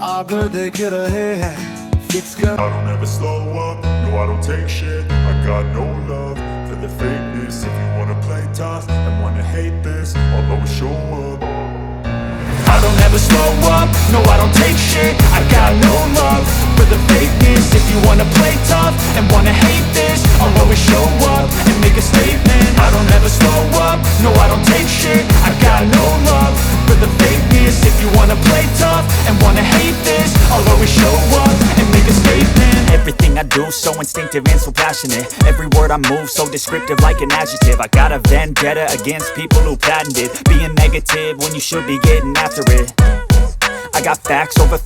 आगे देख रहे हैं Fixkar. I don't ever slow up, no I don't take shit. I got no love for the fakeness. If you wanna play tough and wanna hate this, I'll always show up. I don't ever slow up, no I don't take shit. I got no love for the fakeness. If you wanna play tough and wanna hate this, I'll always show up and make a statement. I don't ever slow up, no I don't take shit. I got no love for the fakeness. If you wanna play tough and wanna hate this, I'll always show up and make a statement. Everything I do so instinctive and so passionate. Every word I move so descriptive like an adjective. I got a vendetta against people who patented being negative when you should be getting after it. I got facts over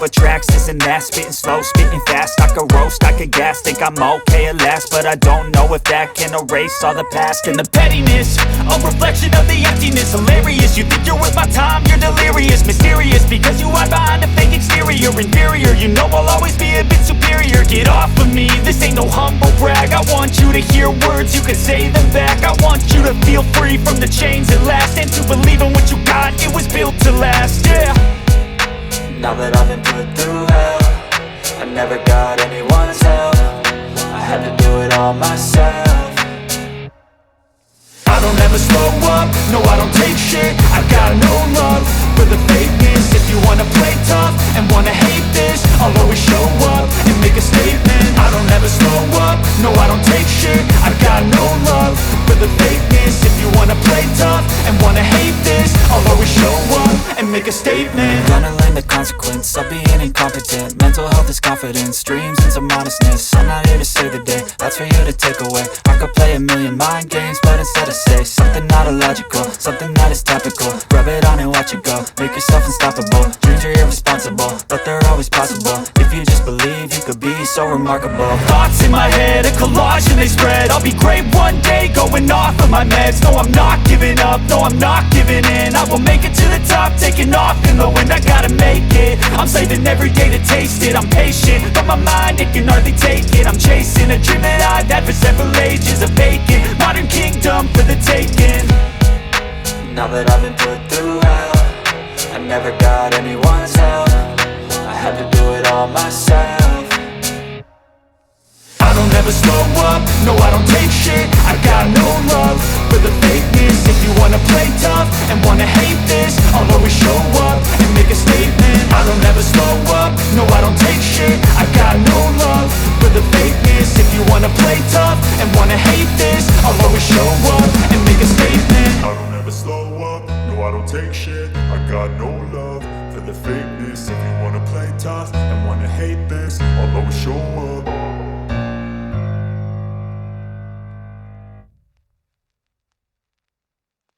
tracks, this and that. Spitting slow, spitting fast. I could roast, I could gas. Think I'm okay at last, but I don't know if that can erase all the past. And the pettiness, a reflection of the emptiness. Hilarious, you think you're worth my time, you're delirious. Mysterious, because you hide behind a fake exterior. Inferior, you know I'll always be a bit superior. Get off of me, this ain't no humble brag. I want you to hear words, you can say them back. I want you to feel free from the chains at last, and to believe in what you got, it was built to last, yeah. Now that I've been put through hell, I never got anyone's help. I had to do it all myself. I don't ever slow up, no I don't take shit. I got no love for the fakeness. If you wanna play tough and wanna hate this, I'll always show up and make a statement. I don't ever slow up, no I don't take shit. I got no love for the fakeness. If you wanna play tough and wanna hate this, I'll always show up and make a statement. Gonna learn the consequence of being incompetent. Mental health is confidence, dreams and some modestness. I'm not here to save the day, that's for you to take away. I could play a million mind games, but instead I say something not illogical, something that is topical. Rub it on and watch it go, make yourself unstoppable. Dreams are irresponsible, but they're always possible. If you just believe, you could be so remarkable. Thoughts in my head, a collage and they spread. I'll be great one day, going off of my meds. No, I'm not giving up, no, I'm not giving in. I will make it to the top, taking off in the wind. I gotta make it, I'm saving every day to taste it. I'm patient, but my mind, it can hardly take it. I'm chasing a dream that I've had for several ages. A vacant, modern kingdom for the taking. Now that I've been put through hell, I never got anyone's help. I had to do it all myself. I don't ever slow up, no I don't take shit. I got no love for the fakeness. If you wanna play tough and wanna hate this, I'll always show up and make a statement. I don't ever slow up, no I don't take shit. I got no love for the fakeness. If you wanna play tough and wanna hate this, I'll always show up and make a statement. I don't ever slow up, no I don't take shit. I got no love for the fakeness. If you wanna play tough and wanna hate this, I'll always show up.